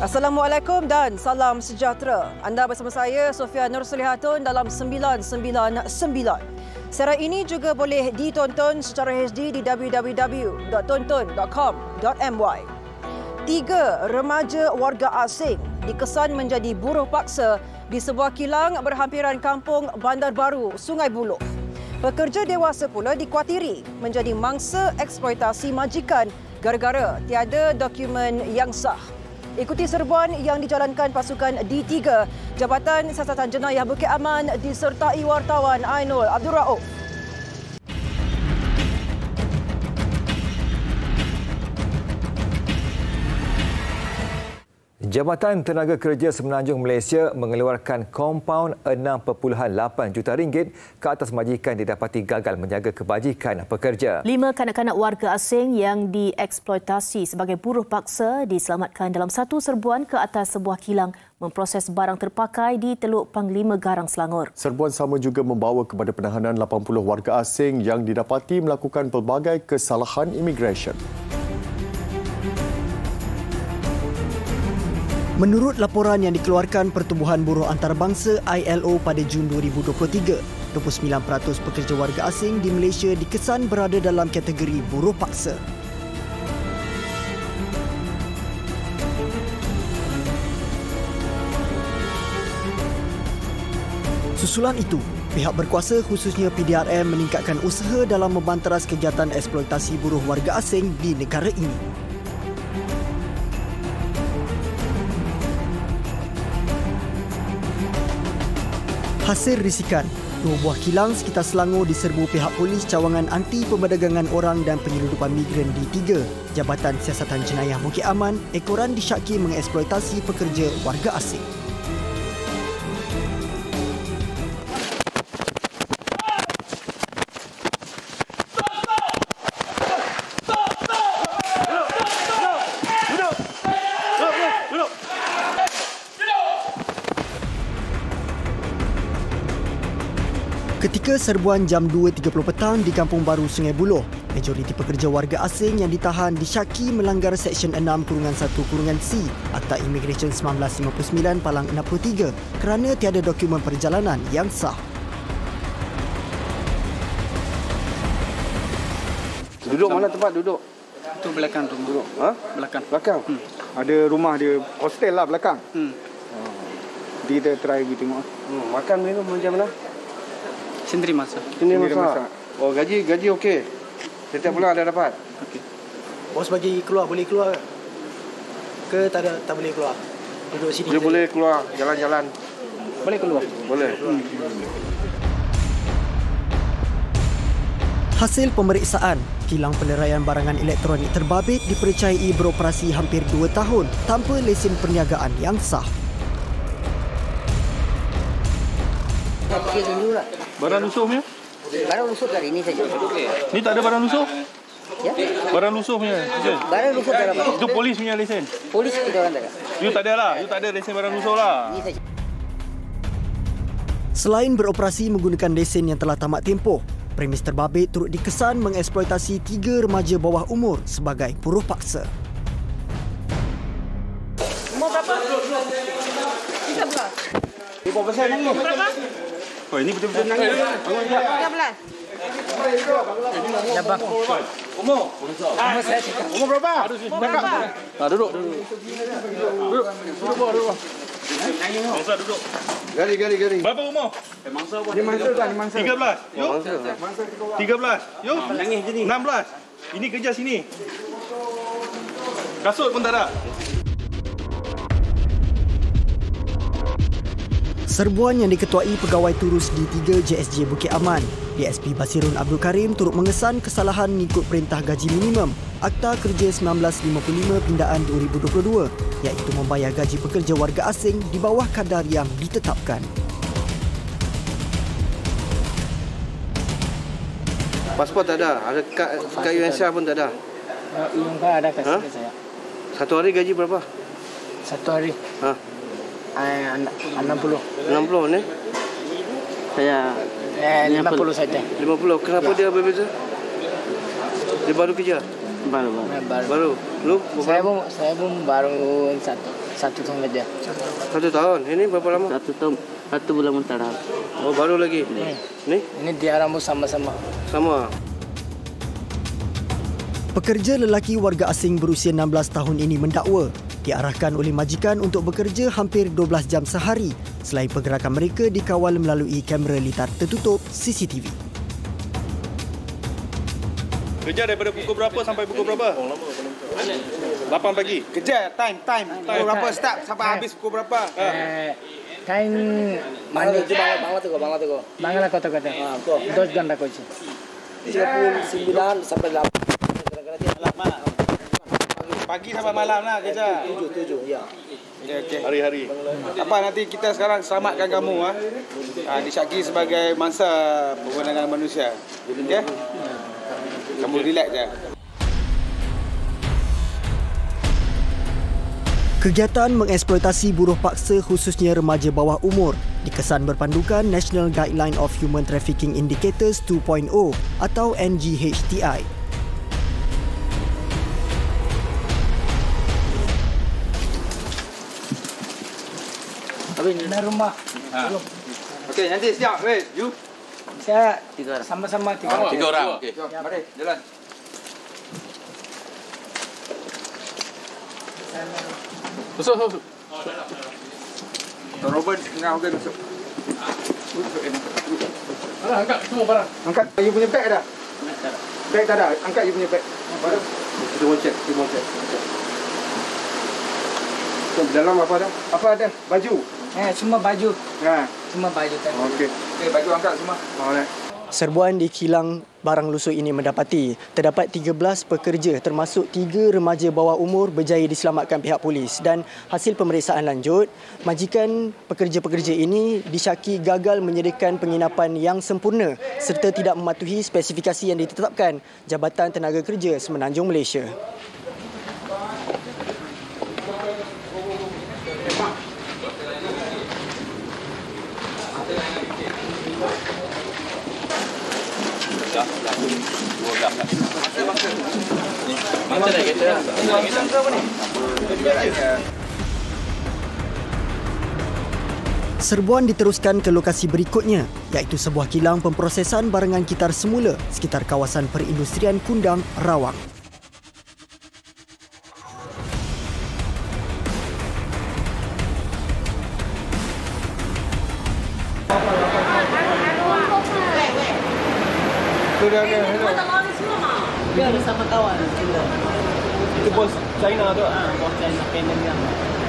Assalamualaikum dan salam sejahtera. Anda bersama saya, Sofia Nur Sulihatun dalam 999. Siaran ini juga boleh ditonton secara HD di www.tonton.com.my. 3 remaja warga asing dikesan menjadi buruh paksa di sebuah kilang berhampiran kampung Bandar Baru, Sungai Buloh. Pekerja dewasa pula dikuatiri menjadi mangsa eksploitasi majikan gara-gara tiada dokumen yang sah. Ikuti serbuan yang dijalankan pasukan D3 Jabatan Siasatan Jenayah Bukit Aman disertai wartawan Ainul Abdul Rauf. Jabatan Tenaga Kerja Semenanjung Malaysia mengeluarkan kompaun RM6.8 juta ke atas majikan didapati gagal menjaga kebajikan pekerja. 5 kanak-kanak warga asing yang dieksploitasi sebagai buruh paksa diselamatkan dalam satu serbuan ke atas sebuah kilang memproses barang terpakai di Teluk Panglima Garang, Selangor. Serbuan sama juga membawa kepada penahanan 80 warga asing yang didapati melakukan pelbagai kesalahan imigresen. Menurut laporan yang dikeluarkan Pertubuhan Buruh Antarabangsa ILO pada Jun 2023, 29% pekerja warga asing di Malaysia dikesan berada dalam kategori buruh paksa. Susulan itu, pihak berkuasa khususnya PDRM meningkatkan usaha dalam membanteras kegiatan eksploitasi buruh warga asing di negara ini. Hasil risikan, 2 buah kilang sekitar Selangor diserbu pihak polis cawangan anti pemerdagangan orang dan penyeludupan migran D3 Jabatan Siasatan Jenayah Bukit Aman, ekoran disyaki mengeksploitasi pekerja warga asing. Ketika serbuan jam 2.30 petang di Kampung Baru, Sungai Buloh, majoriti pekerja warga asing yang ditahan disyaki melanggar Seksyen 6-1-C Akta Imigresen 1959 Palang 63 kerana tiada dokumen perjalanan yang sah. Duduk mana tempat duduk? Itu belakang rumah. Duduk. Ha? Belakang. Belakang? Ada rumah dia, hostel lah belakang? Kita try pergi tengok. Makan minum macam mana? Sendiri masak. Sendiri masak. Oh, gaji okey. Setiap bulan ada dapat? Okey. Bos bagi keluar, boleh keluar ke tak boleh keluar? Duduk sini. Dia boleh keluar jalan-jalan. Boleh keluar? Boleh. Hasil pemeriksaan, kilang peleraian barangan elektronik terbabit dipercayai beroperasi hampir 2 tahun tanpa lesen perniagaan yang sah. Barang lusuh punya? Barang lusuh hari ini saja. Ni tak ada barang lusuh? Ya? Barang lusuh punya lesen? Barang lusuh tak ada. Itu polis punya lesen? Polis kita orang tak ada. You tak ada lah. You tak ada lesen barang lusuh lah. Ini saja. Selain beroperasi menggunakan lesen yang telah tamat tempoh, premis terbabit turut dikesan mengeksploitasi 3 remaja bawah umur sebagai buruh paksa. Umur berapa? 13. 5% lagi. Berapa? Oh, ini betul-betul nangis. 13. Ya bang. Umur saya cakap. Umur berapa? Berapa? Duduk. Mangsa duduk. Gari. Berapa umur? Ni mangsa. 13. You? 13. You? 16. Ini kerja sini. Kasut pun tak ada. Serbuan yang diketuai Pegawai Turus D3 JSJ Bukit Aman, DSP Basirun Abdul Karim turut mengesan kesalahan mengikut Perintah Gaji Minimum Akta Kerja 1955 Pindaan 2022 iaitu membayar gaji pekerja warga asing di bawah kadar yang ditetapkan. Pasport tak ada. Ada kad UNSA pun tak ada. Yang ada kasih saya. Satu hari gaji berapa? Satu hari. 60. 60 ni? Saya 50 saja. 50. Kenapa dia berbeza? Dia baru kerja? Baru. Lu? Saya pun baru satu tahun saja. 1 tahun. Ini berapa lama? 1 tahun. 1 bulan mentara. Oh, baru lagi. Nih? Ini dia rambut sama-sama. Sama. Pekerja lelaki warga asing berusia 16 tahun ini mendakwa diarahkan oleh majikan untuk bekerja hampir 12 jam sehari selain pergerakan mereka dikawal melalui kamera litar tertutup CCTV. Kerja daripada pukul berapa sampai pukul berapa? 8 pagi. Kerja, time. Pukul berapa start sampai habis pukul berapa? Time mana? Bangla kota-kota. 2 jam dah kunci. 39 sampai 8. Pagi sampai malam lah kerja. 7 ya. Okey. Hari-hari. Apa nanti kita sekarang selamatkan kamu disyaki sebagai mangsa perwenangan manusia. Okey? Kamu relax je. Kegiatan mengeksploitasi buruh paksa khususnya remaja bawah umur dikesan berpandukan National Guideline of Human Trafficking Indicators 2.0 atau NGHTI. Ini rumah. Okey, nanti siap. Weh, you. Saya sama-sama 3 orang. 3 orang. Okey. Mari, jalan. Masuk. Robert tengah okey masuk. Angkat semua barang. Angkat you punya beg dah. Beg tak ada. Angkat you punya beg. Baru. Kita mau check. Dalam apa ada? Apa ada? Baju. Semua baju. Ha. Semua baju tadi. Okey. Baju angkat semua. Alright. Serbuan di kilang barang lusuh ini mendapati terdapat 13 pekerja termasuk 3 remaja bawah umur berjaya diselamatkan pihak polis dan hasil pemeriksaan lanjut, majikan pekerja-pekerja ini disyaki gagal menyediakan penginapan yang sempurna serta tidak mematuhi spesifikasi yang ditetapkan Jabatan Tenaga Kerja Semenanjung Malaysia. Serbuan diteruskan ke lokasi berikutnya iaitu sebuah kilang pemprosesan barangan kitar semula sekitar kawasan perindustrian Kundang, Rawang. Dia bersama kawan. Itu bos China tu. Bos China Canon yang.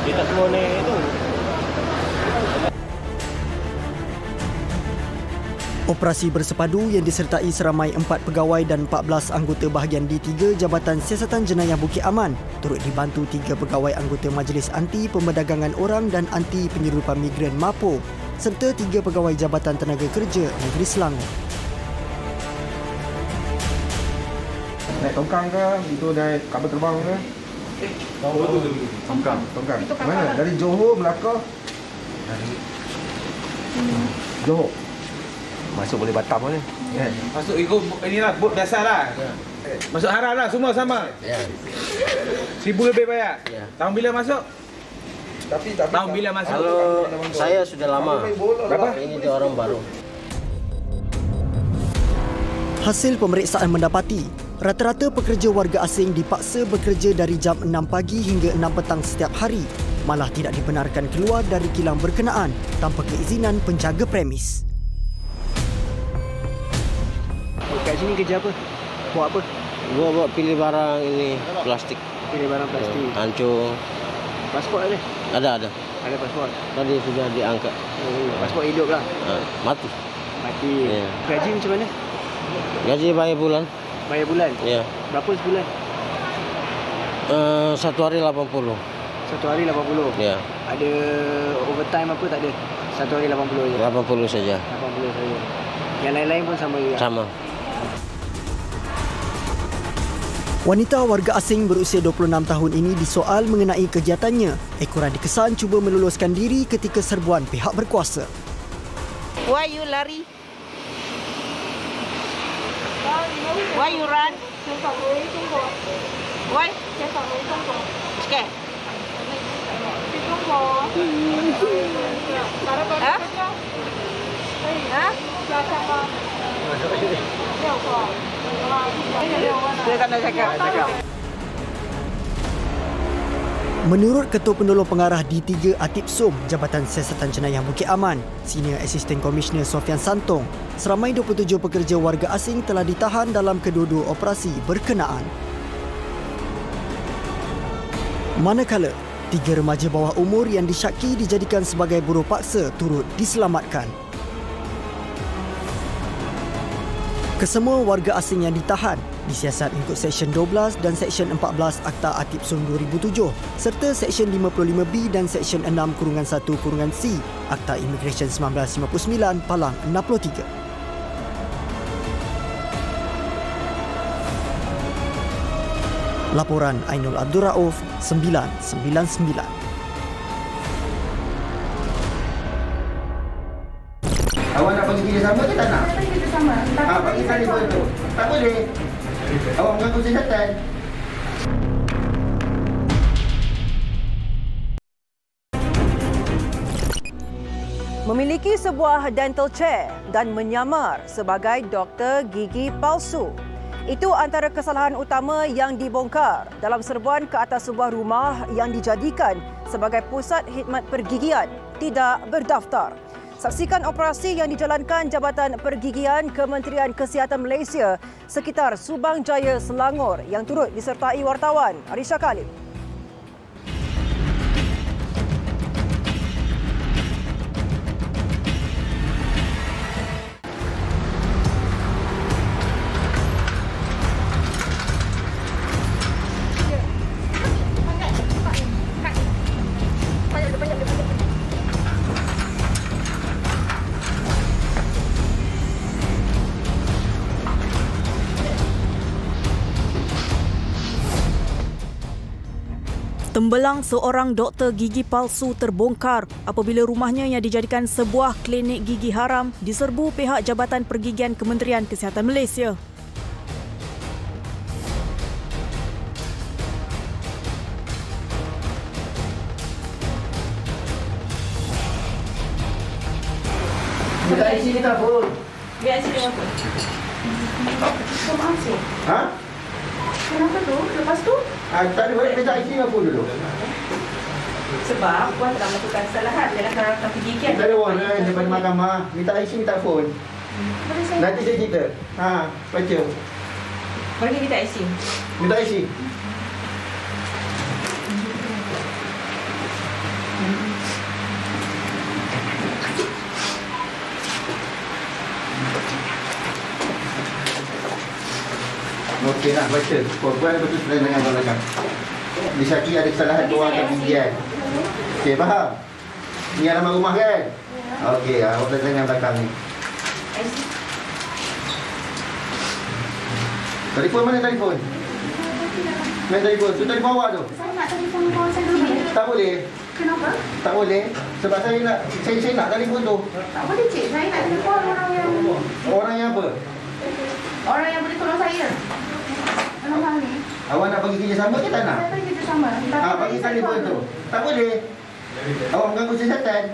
Dia tak semua ni tu. Operasi bersepadu yang disertai seramai 4 pegawai dan 14 anggota bahagian D3 Jabatan Siasatan Jenayah Bukit Aman turut dibantu 3 pegawai anggota Majlis Anti Pemerdagangan Orang dan Anti Penyeludupan Migran MAPO serta 3 pegawai Jabatan Tenaga Kerja Negeri Selangor. Naik tongkang ke? Itu naik kabel terbang ke? Tongkang. Mana? Dari Johor, Melaka? Johor. Masuk boleh Batam ni. Masuk ikut inilah bot biasa lah. Masuk haram lah, semua sama. 1,000 lebih bayar. Tahun bila masuk? Tahun bila masuk? Kalau saya sudah lama. Berapa? Ini dia orang baru. Hasil pemeriksaan mendapati rata-rata pekerja warga asing dipaksa bekerja dari jam 6 pagi hingga 6 petang setiap hari, malah tidak dibenarkan keluar dari kilang berkenaan tanpa keizinan penjaga premis. Kat sini kerja apa? Buat apa? Buat pilih barang ini plastik. Pilih barang plastik. Hancur. Pasport ada? Ada. Ada pasport. Tadi sudah diangkat. Pasport hidup lah. Mati. Ya. Gaji macam mana? Gaji bayar bulan. Bayar bulan? Ya. Berapa sebulan? 1 hari 80. 1 hari 80? Ya. Ada overtime apa tak ada? 1 hari 80 je? 80 saja. 80 saja. Yang lain-lain pun sama juga? Sama. Wanita warga asing berusia 26 tahun ini disoal mengenai kegiatannya. Ekoran dikesan cuba meluluskan diri ketika serbuan pihak berkuasa. Why you lari? Why you run? Saya tak boleh tunggu. Why? Saya tak boleh tunggu. Scared? Tunggu. Hah? Hah? Saya tak nak cakap. Menurut Ketua Penolong Pengarah D3 Atip Som, Jabatan Siasatan Jenayah Bukit Aman, Senior Assistant Commissioner Sofian Santong, seramai 27 pekerja warga asing telah ditahan dalam kedua-dua operasi berkenaan. Manakala, 3 remaja bawah umur yang disyaki dijadikan sebagai buruh paksa turut diselamatkan. Kesemua warga asing yang ditahan disiasat mengikut Seksyen 12 dan Seksyen 14 Akta Atip Som 2007 serta Seksyen 55B dan Seksyen 6-1-C Akta Immigration 1959 Palang 63. Laporan Ainul Abdul Rauf, 999. Awak nak pergi kerjasama ke tak nak? Saya pergi kerjasama. Bagi telefon tu. Tak boleh. Awak mengganggu kesihatan. Memiliki sebuah dental chair dan menyamar sebagai doktor gigi palsu. Itu antara kesalahan utama yang dibongkar dalam serbuan ke atas sebuah rumah yang dijadikan sebagai pusat khidmat pergigian tidak berdaftar. Saksikan operasi yang dijalankan Jabatan Pergigian Kementerian Kesihatan Malaysia sekitar Subang Jaya, Selangor yang turut disertai wartawan Arisha Khalid. Tembelang seorang doktor gigi palsu terbongkar apabila rumahnya yang dijadikan sebuah klinik gigi haram diserbu pihak Jabatan Pergigian Kementerian Kesihatan Malaysia. Minta IC ni tak pun. Biar IC dia apa? Kau masih? Ha? Kenapa tu? Lepas tu? Tak ada balik minta IC apa dulu? Sebab puan telah melakukan kesalahan dalam karakter pergigian. Tak ada warrant daripada mahkamah. Minta IC, minta phone. Nanti saya cerita. Baca. Boleh minta IC? Minta IC. Okey nak baca. Puan betul sudah dengan belakang. Disyaki ada kesalahan kewangan pergigian. Okey, faham? Ni alamat rumah kan? Okey, awak boleh dengan belakang ni. Telefon mana telefon? Mana telefon? Tu telefon awak tu. Saya nak telefon kawan saya dulu. Tak boleh. Kenapa? Tak boleh. Sebab saya nak telefon tu. Tak boleh cik. Saya nak telefon orang yang apa? Orang yang boleh tolong saya. Tolong kami. Awak nak pergi kerjasama ke tak nak? Saya pergi kerjasama. Bagi telefon tu. Tak boleh. Awak mengganggu kesihatan.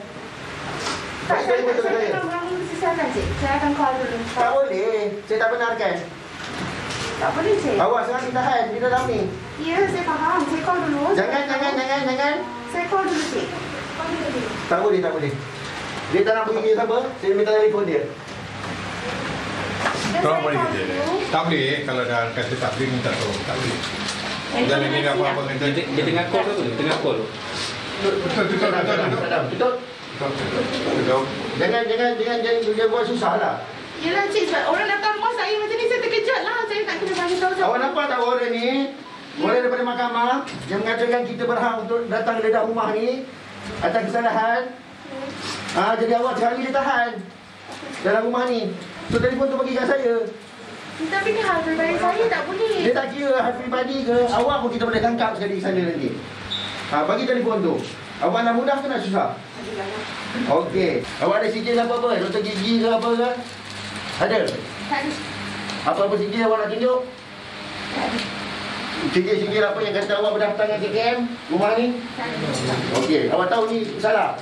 Tak, saya tak mengganggu kesihatan cik. Saya akan call dulu. Tak boleh. Saya tak benarkan. Tak boleh cik. Awak sekarang ditahan di dalam ni. Ya, saya faham. Saya call dulu. Jangan. Saya call dulu cik. Tak boleh. Dia tak nak pergi kerjasama. Saya minta telefon dia. Tolong balik dia. Tak boleh kalau dah kata tak boleh minta tolong. Tak boleh. Jangan lagi apa-apa kata. Dia tengah call tu. Betul. Jangan buat susah lah. Yelah cik, orang datang rumah saya macam ni, saya terkejut lah. Saya tak kena bagi tahu. Awak nampak tak orang ni? Orang daripada mahkamah yang mengatakan kita berhak untuk datang ledah rumah ni atas kesalahan. Jadi awak sekarang ni ditahan dalam rumah ni. So telefon tu bagi kat saya. Tapi ni hal pribadi saya tak boleh. Dia tak kira hal pribadi ke. Awak pun kita boleh tangkap sekali di sana nanti. Bagi telefon tu. Awak nak mudah ke nak susah? Okey. Awak ada sijil apa-apa? Doktor gigi ke apa ke? Ada? Tak ada. Apa-apa sijil awak nak tunjuk? Singkir apa yang kata awak berdaftar dengan KKM rumah ni? Okey, awak tahu ni salah?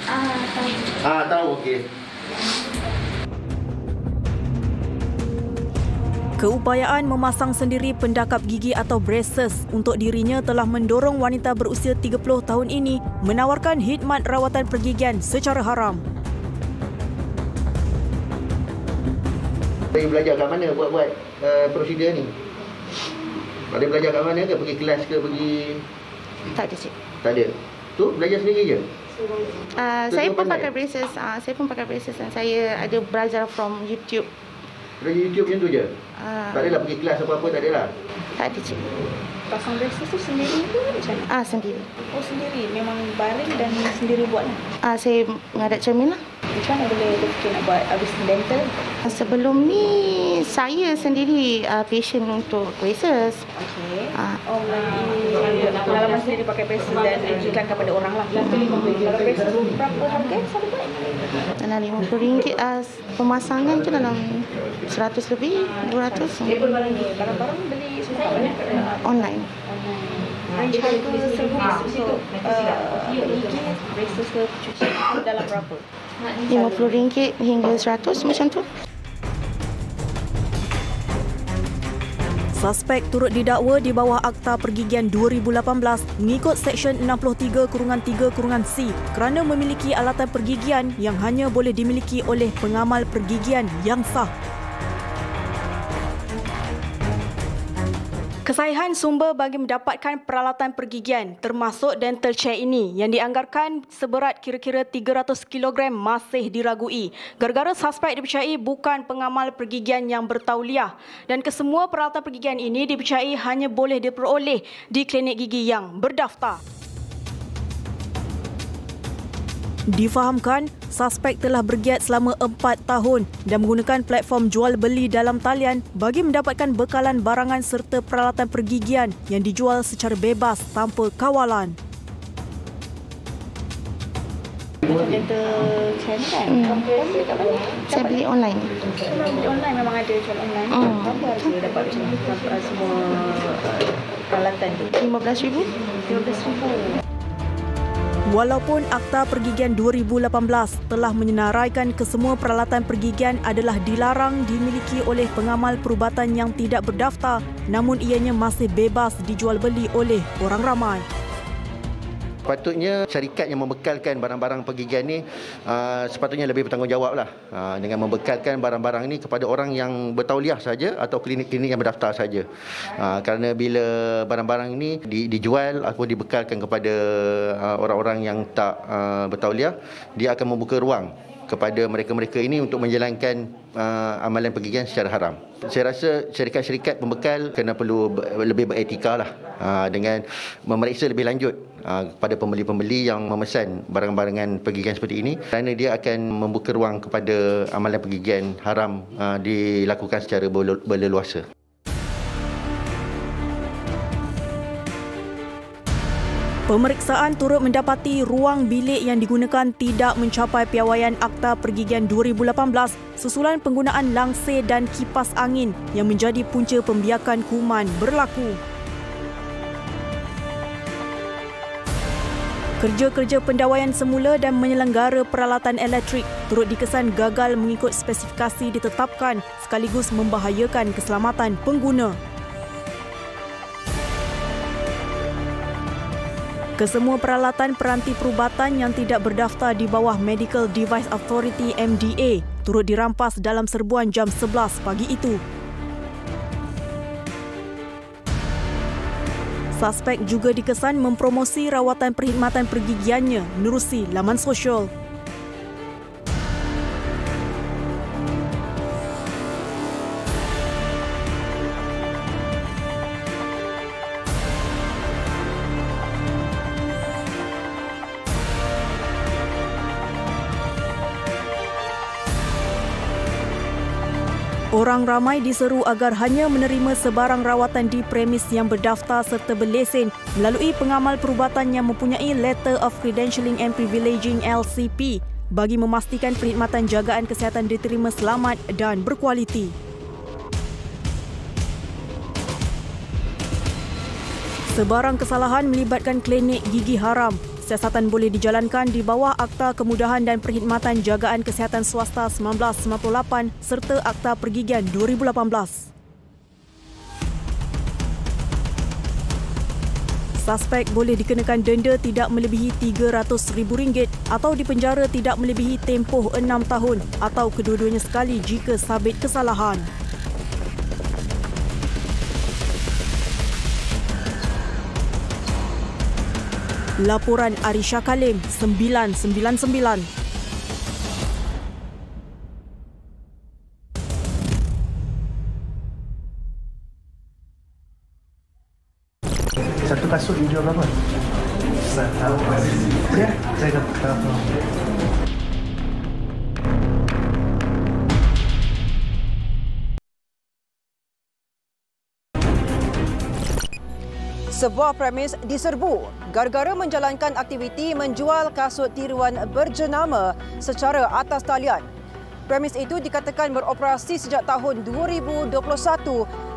Tahu. Tahu, okey. Keupayaan memasang sendiri pendakap gigi atau braces untuk dirinya telah mendorong wanita berusia 30 tahun ini menawarkan khidmat rawatan pergigian secara haram. Ada belajar kat mana buat prosedur ni? Ada belajar kat mana ke? Pergi kelas ke? Tak ada, Cik. Tak ada? Tu belajar sendiri je? Saya pun pakai braces. Saya ada belajar from YouTube. Dari YouTube macam tu je? Tak adalah pergi kelas apa-apa, tak adalah? Tak ada, Cik. Pasang braces tu sendiri ke macam mana? Sendiri. Oh, sendiri? Memang baring dan sendiri buat lah? Saya menghadap cermin lah. Macam mana boleh berfikir nak buat habis dental? Sebelum ni, saya sendiri patient untuk braces. Okey. Melalui pengalaman sendiri pakai braces dan iklan kepada orang lah. Kalau braces tu berapa harga satu buat? Dalam RM50. Pemasangan tu dalam 100 lebih, 200. Kalau barang beli susah mana? Online. Range harga servis untuk gigi, braces ke cuci dalam berapa? RM50 hingga 100 macam tu. Suspek turut didakwa di bawah Akta Pergigian 2018 mengikut Seksyen 63-3-C kerana memiliki alatan pergigian yang hanya boleh dimiliki oleh pengamal pergigian yang sah. Kesahihan sumber bagi mendapatkan peralatan pergigian termasuk dental chair ini yang dianggarkan seberat kira-kira 300 kg masih diragui gara-gara suspek dipercayai bukan pengamal pergigian yang bertauliah dan kesemua peralatan pergigian ini dipercayai hanya boleh diperoleh di klinik gigi yang berdaftar. Difahamkan, suspek telah bergiat selama 4 tahun dan menggunakan platform jual beli dalam talian bagi mendapatkan bekalan barangan serta peralatan pergigian yang dijual secara bebas tanpa kawalan. Dental chair ni kan? Saya beli online. Beli online memang ada jual online. Berapa harga dapat semua peralatan tu? RM15,000. RM15,000. Walaupun Akta Pergigian 2018 telah menyenaraikan kesemua peralatan pergigian adalah dilarang dimiliki oleh pengamal perubatan yang tidak berdaftar, namun ianya masih bebas dijual beli oleh orang ramai. Patutnya syarikat yang membekalkan barang-barang pergigian ni sepatutnya lebih bertanggungjawab lah dengan membekalkan barang-barang ni kepada orang yang bertauliah saja atau klinik-klinik yang berdaftar saja. Kerana bila barang-barang ini dijual ataupun dibekalkan kepada orang-orang yang tak bertauliah, dia akan membuka ruang kepada mereka-mereka ini untuk menjalankan amalan pergigian secara haram. Saya rasa syarikat-syarikat pembekal kena perlu lebih beretika lah dengan memeriksa lebih lanjut kepada pembeli-pembeli yang memesan barang-barangan pergigian seperti ini kerana dia akan membuka ruang kepada amalan pergigian haram dilakukan secara berleluasa. Pemeriksaan turut mendapati ruang bilik yang digunakan tidak mencapai piawaian Akta Pergigian 2018 susulan penggunaan langsir dan kipas angin yang menjadi punca pembiakan kuman berlaku. Kerja-kerja pendawaian semula dan menyelenggara peralatan elektrik turut dikesan gagal mengikut spesifikasi ditetapkan sekaligus membahayakan keselamatan pengguna. Kesemua peralatan peranti perubatan yang tidak berdaftar di bawah Medical Device Authority MDA turut dirampas dalam serbuan jam 11 pagi itu. Suspek juga dikesan mempromosi rawatan perkhidmatan pergigiannya menerusi laman sosial. Orang ramai diseru agar hanya menerima sebarang rawatan di premis yang berdaftar serta berlesen melalui pengamal perubatan yang mempunyai Letter of Credentialing and Privileging LCP bagi memastikan perkhidmatan jagaan kesihatan diterima selamat dan berkualiti. Sebarang kesalahan melibatkan klinik gigi haram. Siasatan boleh dijalankan di bawah Akta Kemudahan dan Perkhidmatan Jagaan Kesihatan Swasta 1998 serta Akta Pergigian 2018. Suspek boleh dikenakan denda tidak melebihi RM300,000 atau dipenjara tidak melebihi tempoh 6 tahun atau kedua-duanya sekali jika sabit kesalahan. Laporan Arisha Kalim, 999. Satu kasut you jual berapa? Saya tahu. Ya, saya tahu. Sebuah premis diserbu gara-gara menjalankan aktiviti menjual kasut tiruan berjenama secara atas talian. Premis itu dikatakan beroperasi sejak tahun 2021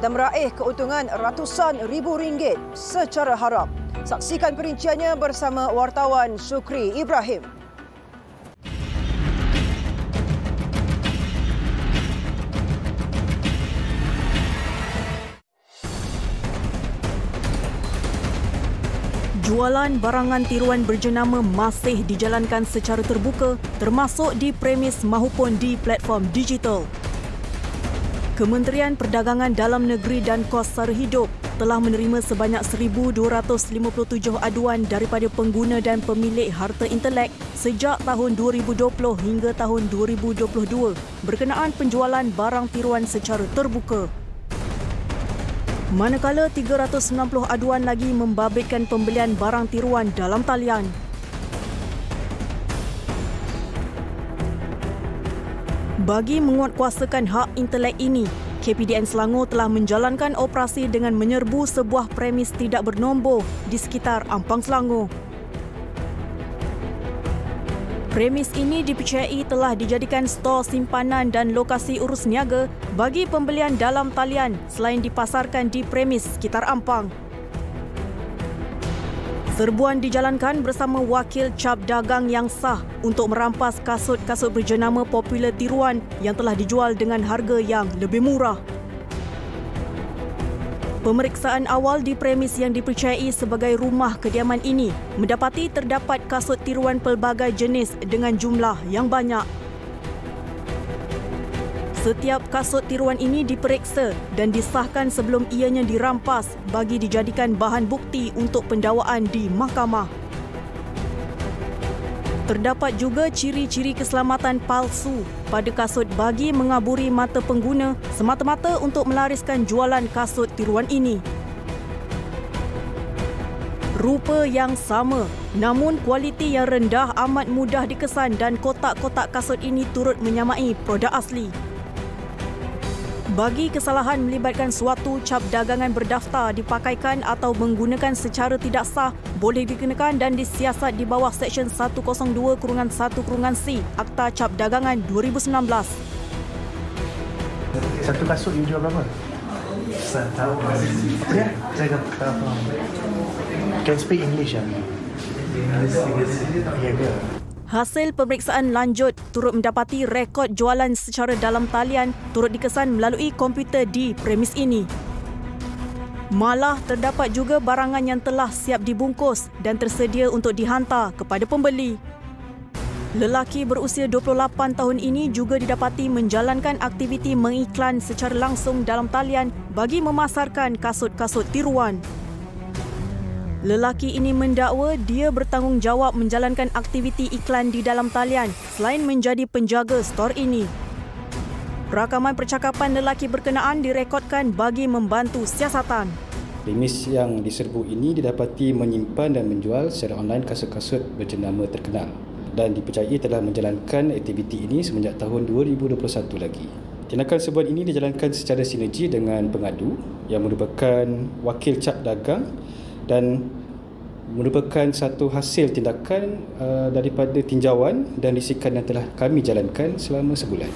dan meraih keuntungan ratusan ribu ringgit secara haram. Saksikan perinciannya bersama wartawan Syukri Ibrahim. Jualan barangan tiruan berjenama masih dijalankan secara terbuka termasuk di premis maupun di platform digital. Kementerian Perdagangan Dalam Negeri dan Kos Sara Hidup telah menerima sebanyak 1,257 aduan daripada pengguna dan pemilik harta intelek sejak tahun 2020 hingga tahun 2022 berkenaan penjualan barang tiruan secara terbuka. Manakala 390 aduan lagi membabitkan pembelian barang tiruan dalam talian. Bagi menguatkuasakan hak intelek ini, KPDN Selangor telah menjalankan operasi dengan menyerbu sebuah premis tidak bernombor di sekitar Ampang Selangor. Premis ini dipercayai telah dijadikan stor simpanan dan lokasi urus niaga bagi pembelian dalam talian selain dipasarkan di premis sekitar Ampang. Serbuan dijalankan bersama wakil cap dagang yang sah untuk merampas kasut-kasut berjenama popular tiruan yang telah dijual dengan harga yang lebih murah. Pemeriksaan awal di premis yang dipercayai sebagai rumah kediaman ini mendapati terdapat kasut tiruan pelbagai jenis dengan jumlah yang banyak. Setiap kasut tiruan ini diperiksa dan disahkan sebelum ianya dirampas bagi dijadikan bahan bukti untuk pendakwaan di mahkamah. Terdapat juga ciri-ciri keselamatan palsu pada kasut bagi mengaburi mata pengguna semata-mata untuk melariskan jualan kasut tiruan ini. Rupa yang sama, namun kualiti yang rendah amat mudah dikesan dan kotak-kotak kasut ini turut menyamai produk asli. Bagi kesalahan melibatkan suatu cap dagangan berdaftar dipakaikan atau menggunakan secara tidak sah, boleh dikenakan dan disiasat di bawah Seksyen 102-1-C Akta Cap Dagangan 2019. Satu kasut you jual berapa? Saya tahu. Ya, saya tahu. Can speak English ya? Ya ke? Hasil pemeriksaan lanjut turut mendapati rekod jualan secara dalam talian turut dikesan melalui komputer di premis ini. Malah terdapat juga barangan yang telah siap dibungkus dan tersedia untuk dihantar kepada pembeli. Lelaki berusia 28 tahun ini juga didapati menjalankan aktiviti mengiklan secara langsung dalam talian bagi memasarkan kasut-kasut tiruan. Lelaki ini mendakwa dia bertanggungjawab menjalankan aktiviti iklan di dalam talian selain menjadi penjaga stor ini. Rakaman percakapan lelaki berkenaan direkodkan bagi membantu siasatan. Premis yang diserbu ini didapati menyimpan dan menjual secara online kasut-kasut berjenama terkenal dan dipercayai telah menjalankan aktiviti ini semenjak tahun 2021 lagi. Tindakan serbuan ini dijalankan secara sinergi dengan pengadu yang merupakan wakil cap dagang dan merupakan satu hasil tindakan daripada tinjauan dan risikan yang telah kami jalankan selama sebulan.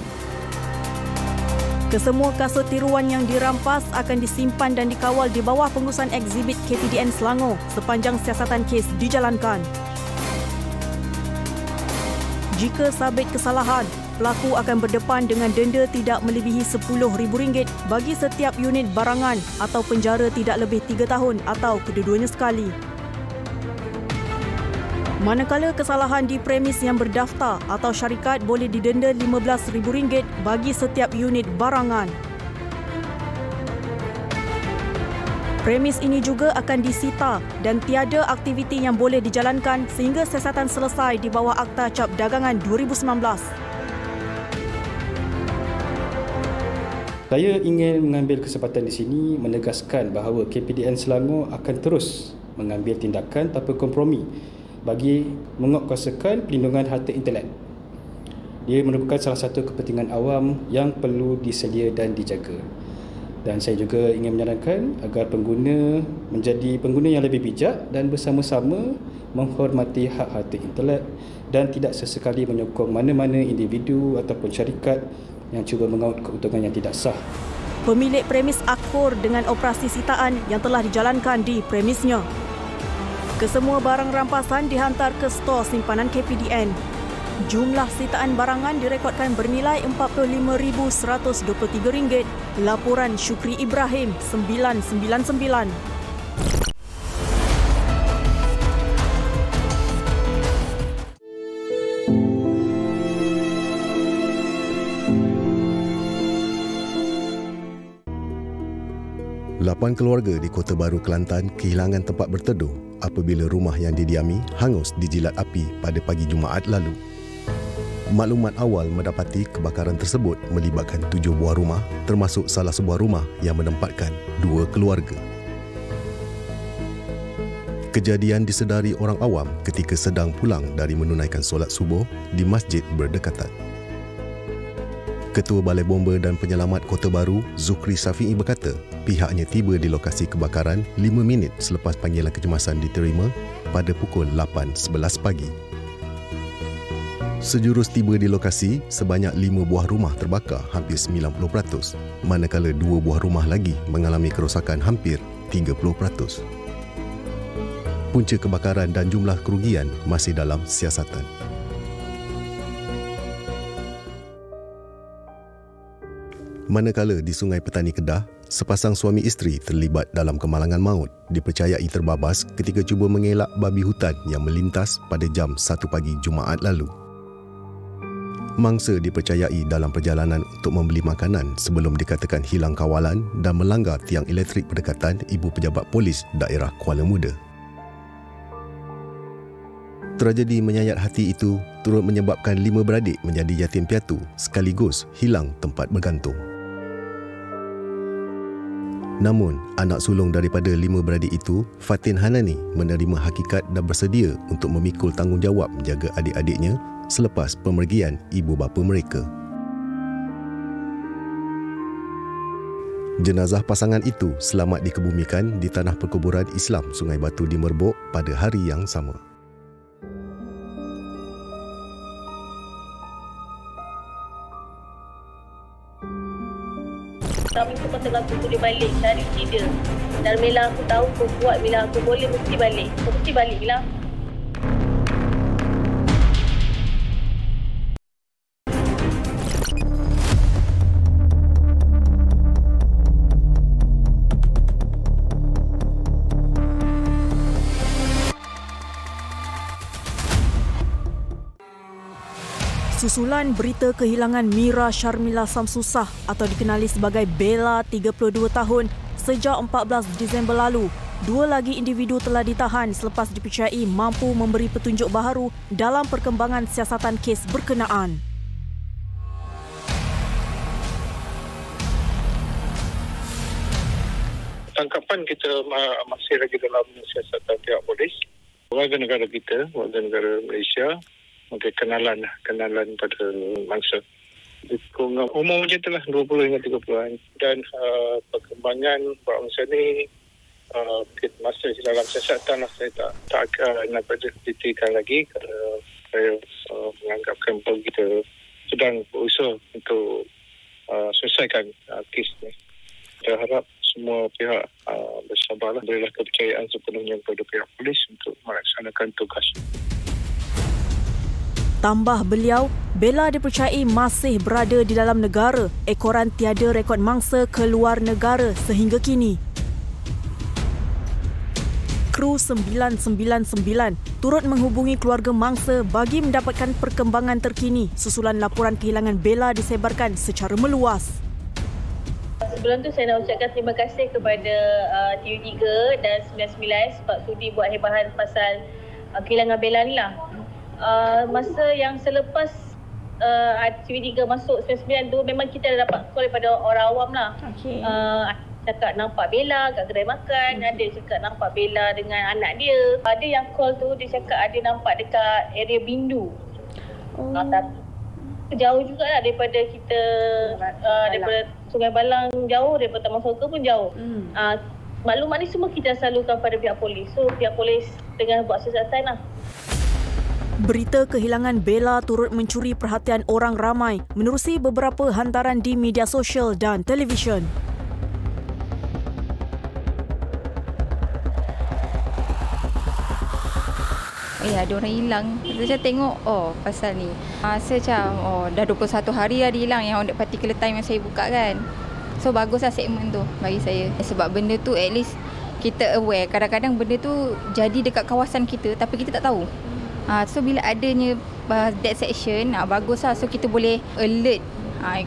Kesemua kasut tiruan yang dirampas akan disimpan dan dikawal di bawah pengurusan ekshibit KPDN Selangor sepanjang siasatan kes dijalankan. Jika sabit kesalahan, pelaku akan berdepan dengan denda tidak melebihi RM10,000 bagi setiap unit barangan atau penjara tidak lebih 3 tahun atau kedua-duanya sekali. Manakala kesalahan di premis yang berdaftar atau syarikat boleh didenda RM15,000 bagi setiap unit barangan. Premis ini juga akan disita dan tiada aktiviti yang boleh dijalankan sehingga siasatan selesai di bawah Akta Cap Dagangan 2019. Saya ingin mengambil kesempatan di sini menegaskan bahawa KPDN Selangor akan terus mengambil tindakan tanpa kompromi bagi menguatkuasakan pelindungan harta intelek. Dia merupakan salah satu kepentingan awam yang perlu diselia dan dijaga. Dan saya juga ingin menyarankan agar pengguna menjadi pengguna yang lebih bijak dan bersama-sama menghormati hak harta intelek dan tidak sesekali menyokong mana-mana individu ataupun syarikat yang cuba mengaut keuntungan yang tidak sah. Pemilik premis akur dengan operasi sitaan yang telah dijalankan di premisnya. Kesemua barang rampasan dihantar ke stor simpanan KPDN. Jumlah sitaan barangan direkodkan bernilai RM45,123. Laporan Syukri Ibrahim, 999. Lapan keluarga di Kota Baru, Kelantan kehilangan tempat berteduh apabila rumah yang didiami hangus dijilat api pada pagi Jumaat lalu. Maklumat awal mendapati kebakaran tersebut melibatkan 7 buah rumah termasuk salah sebuah rumah yang menempatkan 2 keluarga. Kejadian disedari orang awam ketika sedang pulang dari menunaikan solat subuh di masjid berdekatan. Ketua Balai Bomba dan Penyelamat Kota Baru, Zukri Safi'i berkata, pihaknya tiba di lokasi kebakaran 5 minit selepas panggilan kecemasan diterima pada pukul 8.11 pagi. Sejurus tiba di lokasi, sebanyak 5 buah rumah terbakar hampir 90%, manakala 2 buah rumah lagi mengalami kerosakan hampir 30%. Punca kebakaran dan jumlah kerugian masih dalam siasatan. Manakala di Sungai Petani Kedah, sepasang suami isteri terlibat dalam kemalangan maut dipercayai terbabas ketika cuba mengelak babi hutan yang melintas pada jam 1 pagi Jumaat lalu. Mangsa dipercayai dalam perjalanan untuk membeli makanan sebelum dikatakan hilang kawalan dan melanggar tiang elektrik berdekatan Ibu Pejabat Polis daerah Kuala Muda. Tragedi menyayat hati itu turut menyebabkan 5 beradik menjadi yatim piatu sekaligus hilang tempat bergantung. Namun, anak sulung daripada 5 beradik itu, Fatin Hanani, menerima hakikat dan bersedia untuk memikul tanggungjawab menjaga adik-adiknya selepas pemergian ibu bapa mereka. Jenazah pasangan itu selamat dikebumikan di Tanah Perkuburan Islam Sungai Batu di Merbok pada hari yang sama. Kami semua tengah tunggu dia balik, cari dia. Dan bila aku tahu aku kuat, bila aku boleh mesti balik. Aku mesti balik bila. Susulan berita kehilangan Mira Sharmila Samsusah atau dikenali sebagai Bella, 32 tahun, sejak 14 Disember lalu. 2 lagi individu telah ditahan selepas dipercayai mampu memberi petunjuk baharu dalam perkembangan siasatan kes berkenaan. Tangkapan kita masih lagi dalam siasatan pihak polis. Warga negara kita, warga negara Malaysia, okay, kenalan pada mangsa. Umur macam itulah 20 hingga 30-an. Dan perkembangan bangsa ni masih dalam siasatan lah. Saya tak nak detailkan lagi kerana saya menganggapkan bahawa kita sedang berusaha untuk selesaikan kes ni. Kita harap semua pihak bersabarlah, berilah kepercayaan sepenuhnya kepada pihak polis untuk melaksanakan tugas. Tambah beliau, Bella dipercayai masih berada di dalam negara. Ekoran tiada rekod mangsa ke luar negara sehingga kini. Kru 999 turut menghubungi keluarga mangsa bagi mendapatkan perkembangan terkini susulan laporan kehilangan Bella disebarkan secara meluas. Sebelum tu saya nak ucapkan terima kasih kepada TV3 dan 99 sebab sudi buat hebahan pasal kehilangan Bella ni lah. Masa yang selepas TV3 masuk 99 tu memang kita dah dapat call daripada orang awam lah. Okay. Cakap nampak Bella kat kedai makan, ada cakap nampak Bella dengan anak dia. Ada yang call tu dia cakap ada nampak dekat area Bindu. Tapi jauh jugalah daripada kita, daripada Sungai Balang jauh, daripada Taman Soka pun jauh. Maklumat ni semua kita salurkan pada pihak polis. So pihak polis tengah buat siasatan lah. Berita kehilangan Bella turut mencuri perhatian orang ramai menerusi beberapa hantaran di media sosial dan televisyen. Ada orang hilang. Saya tengok, pasal ni. Saya macam, dah 21 hari dah dia hilang yang on that particular time yang saya buka kan. So, baguslah segmen tu bagi saya. Sebab benda tu at least kita aware. Kadang-kadang benda tu jadi dekat kawasan kita tapi kita tak tahu. So, bila adanya that section, baguslah. So, kita boleh alert.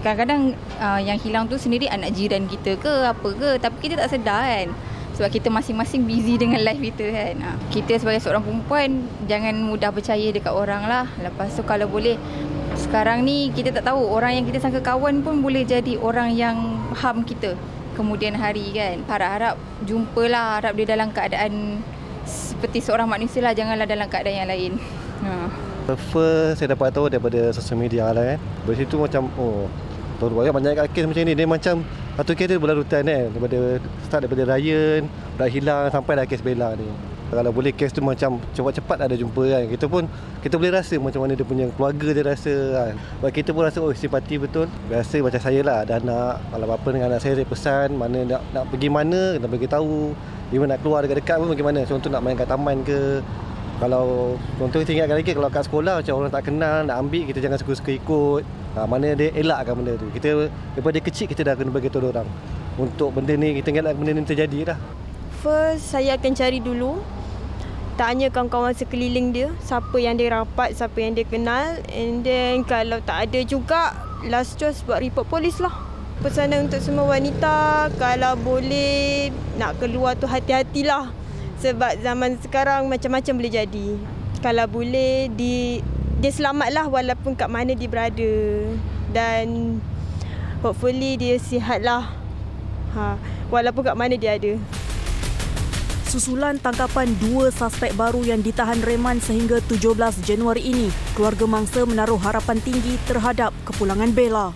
Kadang-kadang yang hilang tu sendiri anak jiran kita ke apa ke. Tapi kita tak sedar kan. Sebab kita masing-masing busy dengan life kita kan. Kita sebagai seorang perempuan jangan mudah percaya dekat orang lah. Lepas tu kalau boleh, sekarang ni kita tak tahu orang yang kita sangka kawan pun boleh jadi orang yang harm kita kemudian hari kan. Harap-harap jumpalah, harap dia dalam keadaan seperti seorang manusia lah, janganlah dalam keadaan yang lain. First saya dapat tahu daripada sosial media lah kan. Dari situ macam banyak kes macam ni. Dia macam satu kes dia berlarutan kan. Daripada Ryan, dah hilang sampai dah kes Bella ni. Kalau boleh kes tu macam cepat-cepat ada jumpa kan. Kita boleh rasa macam mana dia punya keluarga dia rasa kan. Sebab kita pun rasa simpati betul. Biasa macam saya lah, ada anak. Kalau apa dengan anak saya pesan mana nak pergi mana, nak bagi tahu. Even nak keluar dekat-dekat pun bagaimana. Contoh nak main kat taman ke. Kalau contoh kita ingatkan lagi kalau kat sekolah macam orang tak kenal nak ambil, kita jangan suka-suka ikut. Mana dia elakkan benda tu. Kita daripada kecil kita dah kena bagi tahu orang. Untuk benda ni kita ingatkan benda ni terjadi dah. First saya akan cari dulu. Tanya kawan-kawan sekeliling dia, siapa yang dia rapat, siapa yang dia kenal. And then kalau tak ada juga, last choice buat report polis lah. Pesanan untuk semua wanita, kalau boleh nak keluar tu hati-hatilah. Sebab zaman sekarang macam-macam boleh jadi. Kalau boleh dia selamatlah walaupun kat mana dia berada. Dan hopefully dia sihatlah. Walaupun kat mana dia ada. Susulan tangkapan 2 suspek baru yang ditahan reman sehingga 17 Januari ini, keluarga mangsa menaruh harapan tinggi terhadap kepulangan Bella.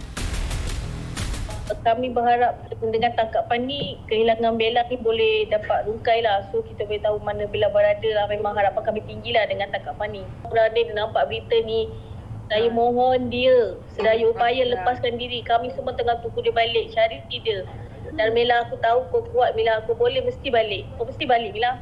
Kami berharap dengan tangkapan ni, kehilangan Bella ni boleh dapat rungkai lah. So kita boleh tahu mana Bella berada lah. Memang harapan kami tinggi lah dengan tangkapan ni. Berada dia nampak berita ni, saya mohon dia sedaya upaya lepaskan diri. Kami semua tengah tunggu dia balik, cari dia. Dan Mila, aku tahu kau kuat Mila, aku boleh mesti balik. Kau mesti balik Mila.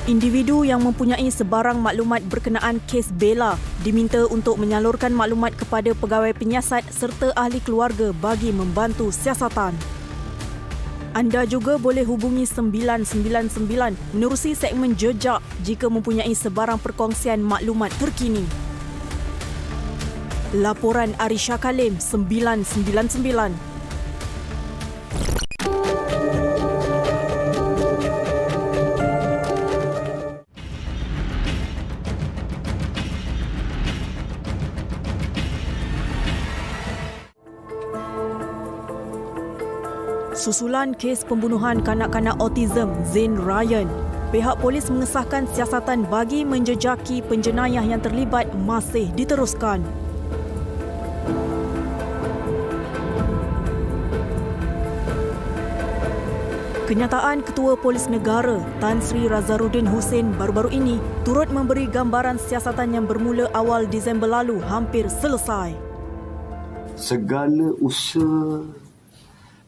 Individu yang mempunyai sebarang maklumat berkenaan kes Bella diminta untuk menyalurkan maklumat kepada pegawai penyiasat serta ahli keluarga bagi membantu siasatan. Anda juga boleh hubungi 999 menerusi segmen jejak jika mempunyai sebarang perkongsian maklumat terkini. Laporan Arisha Kalim, 999. Susulan kes pembunuhan kanak-kanak autism Zain Ryan, pihak polis mengesahkan siasatan bagi menjejaki penjenayah yang terlibat masih diteruskan. Kenyataan Ketua Polis Negara Tan Sri Razarudin Hussein baru-baru ini turut memberi gambaran siasatan yang bermula awal Disember lalu hampir selesai. segala usaha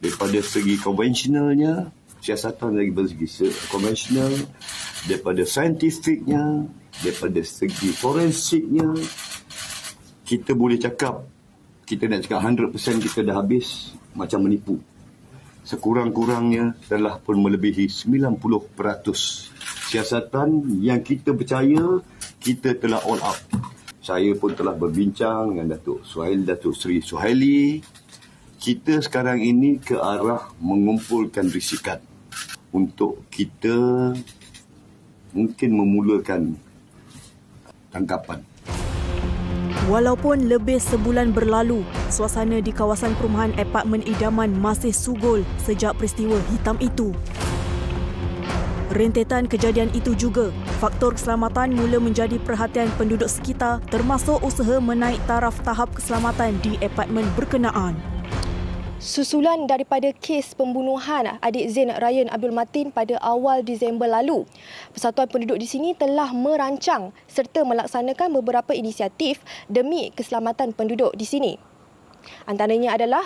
daripada segi konvensionalnya, siasatan dari segi konvensional, daripada saintifiknya, daripada segi forensiknya, kita boleh cakap, kita nak cakap 100% kita dah habis macam menipu. Sekurang-kurangnya telah pun melebihi 90% siasatan yang kita percaya kita telah all out. Saya pun telah berbincang dengan Datuk Seri Suhaili. Kita sekarang ini ke arah mengumpulkan risikan untuk kita mungkin memulakan tangkapan. Walaupun lebih sebulan berlalu, suasana di kawasan perumahan apartmen idaman masih sugul sejak peristiwa hitam itu. Rentetan kejadian itu juga, faktor keselamatan mula menjadi perhatian penduduk sekitar termasuk usaha menaik taraf tahap keselamatan di apartmen berkenaan. Susulan daripada kes pembunuhan adik Zain Ryan Abdul Matin pada awal Disember lalu, Persatuan Penduduk di sini telah merancang serta melaksanakan beberapa inisiatif demi keselamatan penduduk di sini. Antaranya adalah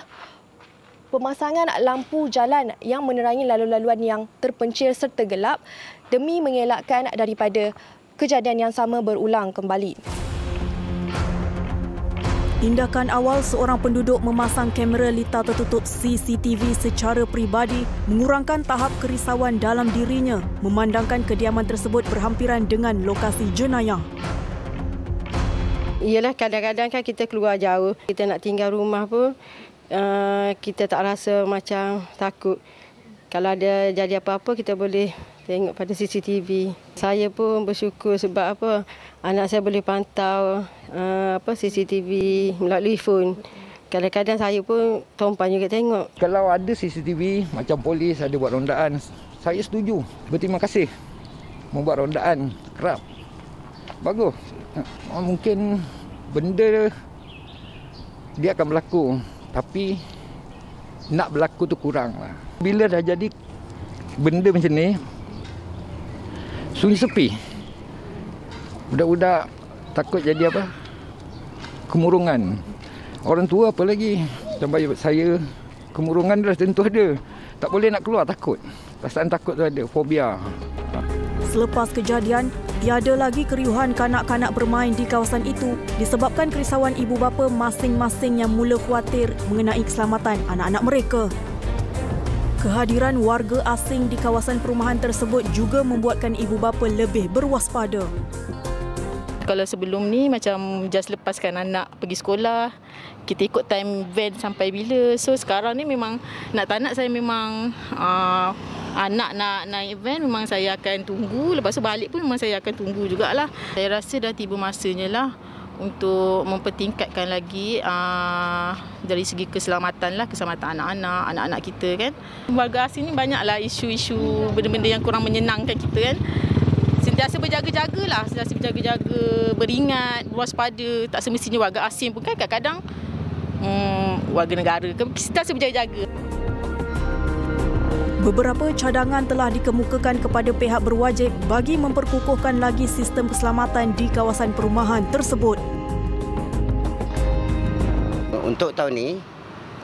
pemasangan lampu jalan yang menerangi lalu-laluan yang terpencil serta gelap demi mengelakkan daripada kejadian yang sama berulang kembali. Tindakan awal seorang penduduk memasang kamera litar tertutup CCTV secara peribadi mengurangkan tahap kerisauan dalam dirinya memandangkan kediaman tersebut berhampiran dengan lokasi jenayah. Iyalah, kadang-kadang kan kita keluar jauh, kita nak tinggal rumah pun kita tak rasa macam takut. Kalau ada jadi apa-apa kita boleh tengok pada CCTV. Saya pun bersyukur sebab anak saya boleh pantau CCTV melalui phone. Kadang-kadang saya pun tumpang juga tengok. Kalau ada CCTV macam polis ada buat rondaan, saya setuju. Berterima kasih membuat rondaan kerap. Bagus. Mungkin benda dia akan berlaku, tapi nak berlaku tu kurang lah. Bila dah jadi benda macam ni, sunyi sepi. Budak-budak takut jadi kemurungan. Orang tua apa lagi. Sampai saya, kemurungan dah tentu ada. Tak boleh nak keluar, takut. Perasaan takut tu ada, fobia. Selepas kejadian, tiada lagi keriuhan kanak-kanak bermain di kawasan itu disebabkan kerisauan ibu bapa masing-masing yang mula khawatir mengenai keselamatan anak-anak mereka. Kehadiran warga asing di kawasan perumahan tersebut juga membuatkan ibu bapa lebih berwaspada. Kalau sebelum ni macam just lepaskan anak pergi sekolah, kita ikut time van sampai bila. So sekarang ni memang nak tak nak saya memang anak nak naik van memang saya akan tunggu. Lepas tu balik pun memang saya akan tunggu jugalah. Saya rasa dah tiba masanya lah untuk mempertingkatkan lagi dari segi keselamatan lah, keselamatan anak-anak kita kan. Warga asing ni banyaklah isu-isu benda-benda yang kurang menyenangkan kita kan. Sentiasa berjaga-jagalah, sentiasa berjaga-jaga, beringat, berwaspada. Tak semestinya warga asing pun kan kadang-kadang warga negara kan sentiasa berjaga-jaga. Beberapa cadangan telah dikemukakan kepada pihak berwajib bagi memperkukuhkan lagi sistem keselamatan di kawasan perumahan tersebut. Untuk tahun ini,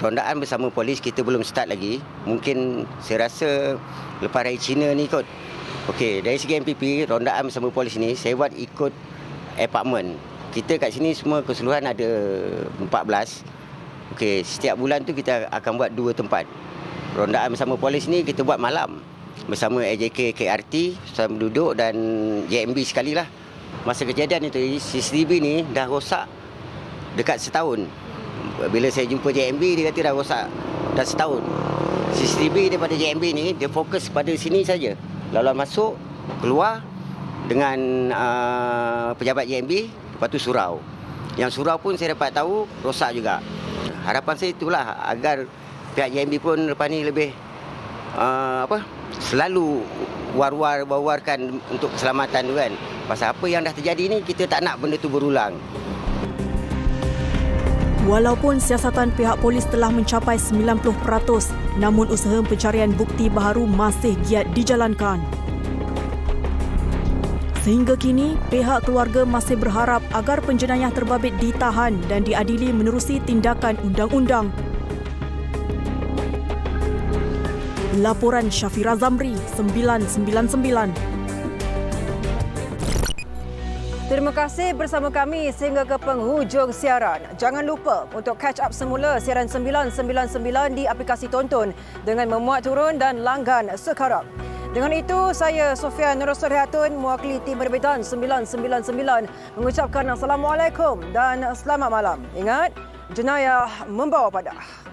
rondaan bersama polis kita belum start lagi. Mungkin saya rasa lepas Raya Cina ni kot. Okey, dari segi MPP, rondaan bersama polis ni saya buat ikut apartmen. Kita kat sini semua keseluruhan ada 14. Okey, setiap bulan tu kita akan buat 2 tempat. Rondaan bersama polis ni kita buat malam bersama AJK KRT, bersama penduduk dan JMB sekali lah. Masa kejadian itu, CCTV ni dah rosak dekat setahun. Bila saya jumpa JMB, dia kata dah rosak dah setahun. CCTV daripada JMB ni, dia fokus pada sini saja. Lalu masuk, keluar dengan pejabat JMB, lepas tu surau. Yang surau pun saya dapat tahu rosak juga. Harapan saya itulah agar pihak JMB pun lepas ni lebih selalu war-warkan untuk keselamatan tu kan. Pasal apa yang dah terjadi ni, kita tak nak benda tu berulang. Walaupun siasatan pihak polis telah mencapai 90%, namun usaha pencarian bukti baharu masih giat dijalankan. Sehingga kini, pihak keluarga masih berharap agar penjenayah terbabit ditahan dan diadili menerusi tindakan undang-undang. Laporan Syafira Zamri, 999. Terima kasih bersama kami sehingga ke penghujung siaran. Jangan lupa untuk catch up semula siaran 999 di aplikasi Tonton dengan memuat turun dan langgan sekarang. Dengan itu, saya Sofia Nurul Solihatun mewakili tim berbitan 999 mengucapkan Assalamualaikum dan selamat malam. Ingat, jenayah membawa padah.